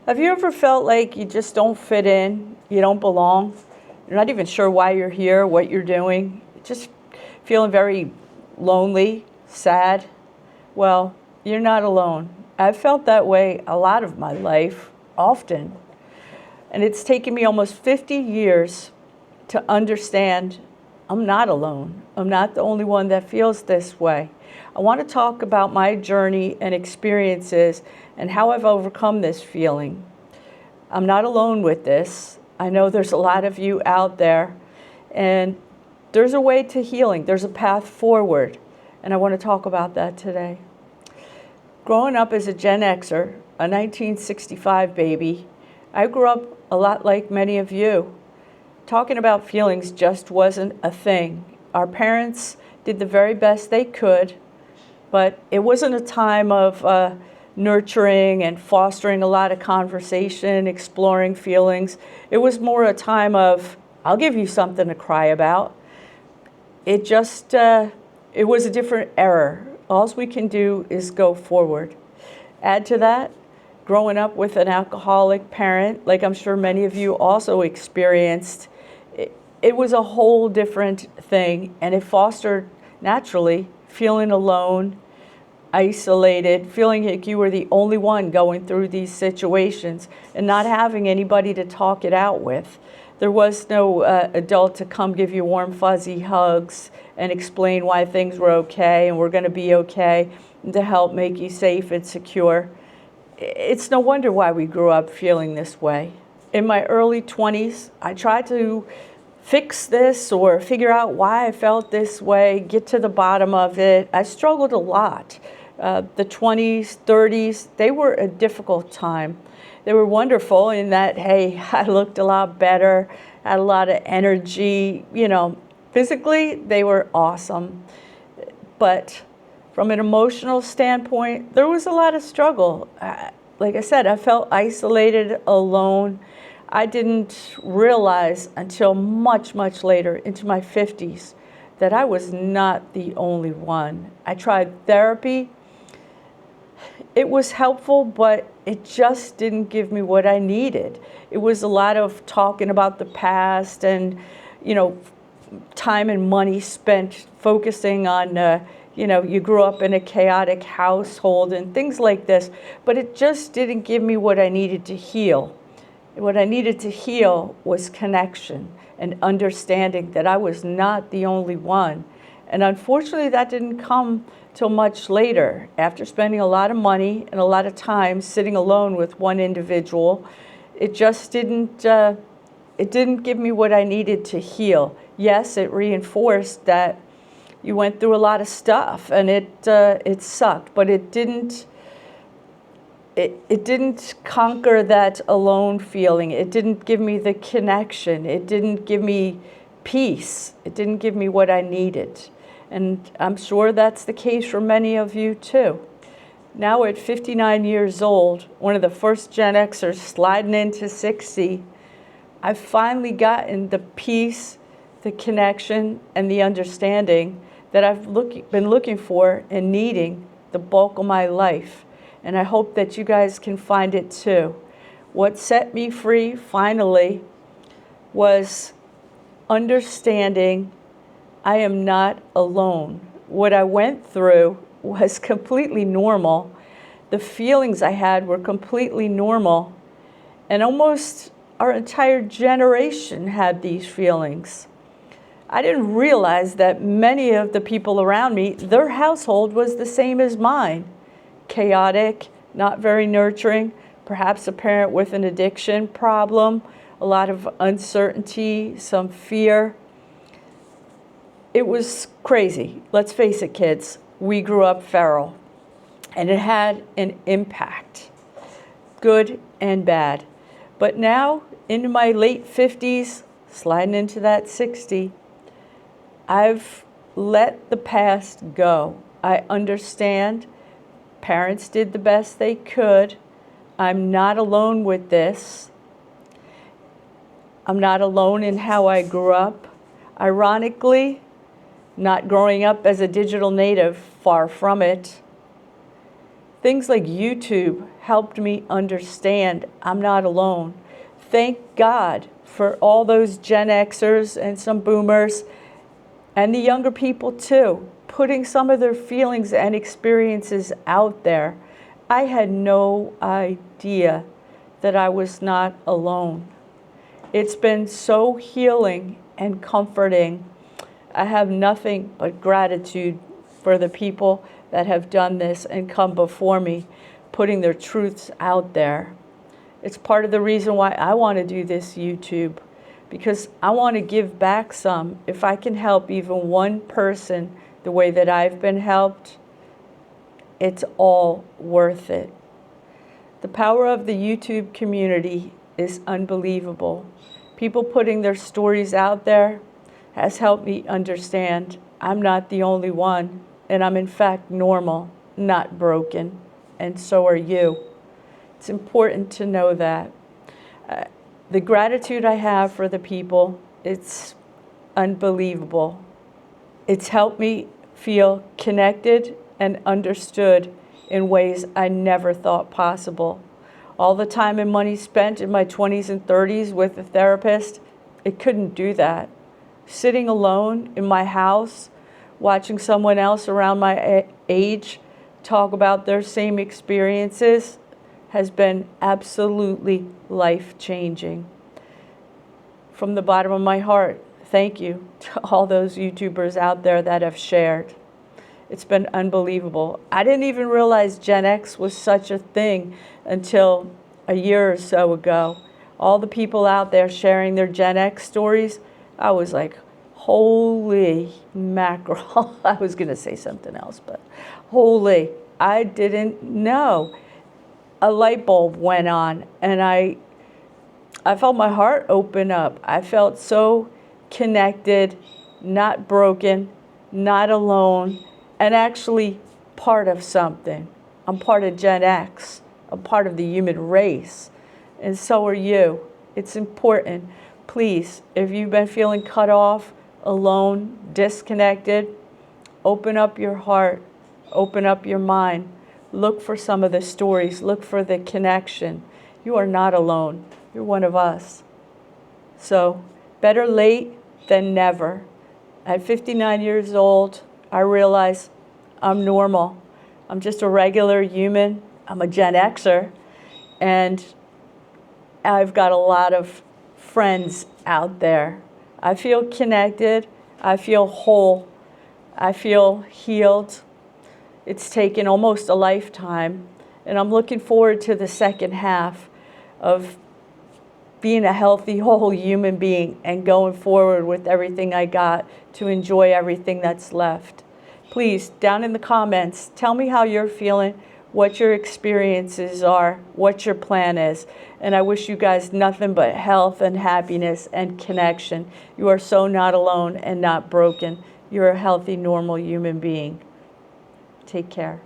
Have you ever felt like you just don't fit in, you don't belong? You're not even sure why you're here, what you're doing, just feeling very lonely, sad? Well, you're not alone. I've felt that way a lot of my life, often. And it's taken me almost 50 years to understand I'm not alone. I'm not the only one that feels this way. I want to talk about my journey and experiences and how I've overcome this feeling. I'm not alone with this. I know there's a lot of you out there, and there's a way to healing. There's a path forward, and I want to talk about that today. Growing up as a Gen Xer, a 1965 baby, I grew up a lot like many of you. Talking about feelings just wasn't a thing. Our parents did the very best they could, but it wasn't a time of nurturing and fostering a lot of conversation, exploring feelings. It was more a time of, I'll give you something to cry about. It just, it was a different era. All we can do is go forward. Add to that, growing up with an alcoholic parent, like I'm sure many of you also experienced, it was a whole different thing, and it fostered, naturally, feeling alone, isolated, feeling like you were the only one going through these situations and not having anybody to talk it out with. There was no adult to come give you warm, fuzzy hugs and explain why things were okay and we're going to be okay, and to help make you safe and secure. It's no wonder why we grew up feeling this way. In my early 20s, I tried to fix this or figure out why I felt this way, get to the bottom of it. I struggled a lot. The 20s, 30s, they were a difficult time. They were wonderful in that, hey, I looked a lot better, had a lot of energy, physically they were awesome. But from an emotional standpoint, there was a lot of struggle. Like I said, I felt isolated, alone. I didn't realize until much, much later, into my 50s, that I was not the only one. I tried therapy. It was helpful, but it just didn't give me what I needed. It was a lot of talking about the past and, time and money spent focusing on, you grew up in a chaotic household and things like this, but it just didn't give me what I needed to heal. What I needed to heal was connection and understanding that I was not the only one. And unfortunately, that didn't come till much later. After spending a lot of money and a lot of time sitting alone with one individual, it just didn't give me what I needed to heal. Yes, it reinforced that you went through a lot of stuff and it sucked, but it didn't conquer that alone feeling. It didn't give me the connection. It didn't give me peace. It didn't give me what I needed. And I'm sure that's the case for many of you too. Now at 59 years old, one of the first Gen Xers sliding into 60, I've finally gotten the peace, the connection, and the understanding that I've been looking for and needing the bulk of my life. And I hope that you guys can find it too. What set me free, finally, was understanding I am not alone. What I went through was completely normal. The feelings I had were completely normal. And almost our entire generation had these feelings. I didn't realize that many of the people around me, their household was the same as mine. Chaotic, not very nurturing, perhaps a parent with an addiction problem, a lot of uncertainty, some fear. It was crazy. Let's face it, kids. We grew up feral, and it had an impact, good and bad. But now, into my late 50s, sliding into that 60, I've let the past go. I understand parents did the best they could. I'm not alone with this. I'm not alone in how I grew up. Ironically, not growing up as a digital native, far from it. Things like YouTube helped me understand I'm not alone. Thank God for all those Gen Xers and some boomers and the younger people too, putting some of their feelings and experiences out there. I had no idea that I was not alone. It's been so healing and comforting. I have nothing but gratitude for the people that have done this and come before me, putting their truths out there. It's part of the reason why I want to do this YouTube, because I want to give back some. If I can help even one person the way that I've been helped, it's all worth it. The power of the YouTube community is unbelievable. People putting their stories out there has helped me understand I'm not the only one, and I'm in fact normal, not broken, and so are you. It's important to know that. The gratitude I have for the people, it's unbelievable. It's helped me feel connected and understood in ways I never thought possible. All the time and money spent in my 20s and 30s with a therapist, it couldn't do that. Sitting alone in my house, watching someone else around my age talk about their same experiences has been absolutely life-changing. From the bottom of my heart, thank you to all those YouTubers out there that have shared. It's been unbelievable. I didn't even realize Gen X was such a thing until a year or so ago. All the people out there sharing their Gen X stories, I was like, holy mackerel. I was going to say something else, but holy, I didn't know. A light bulb went on, and I felt my heart open up. I felt so connected, not broken, not alone, and actually part of something. I'm part of Gen X. I'm part of the human race, and so are you. It's important. Please, if you've been feeling cut off, alone, disconnected, open up your heart, open up your mind. Look for some of the stories. Look for the connection. You are not alone. You're one of us. So, better late than never. At 59 years old, I realize I'm normal. I'm just a regular human. I'm a Gen Xer. And I've got a lot of friends out there. I feel connected. I feel whole. I feel healed. It's taken almost a lifetime, and I'm looking forward to the second half of being a healthy, whole human being and going forward with everything I got to enjoy everything that's left. Please, down in the comments, tell me how you're feeling, what your experiences are, what your plan is. And I wish you guys nothing but health and happiness and connection. You are so not alone and not broken. You're a healthy, normal human being. Take care.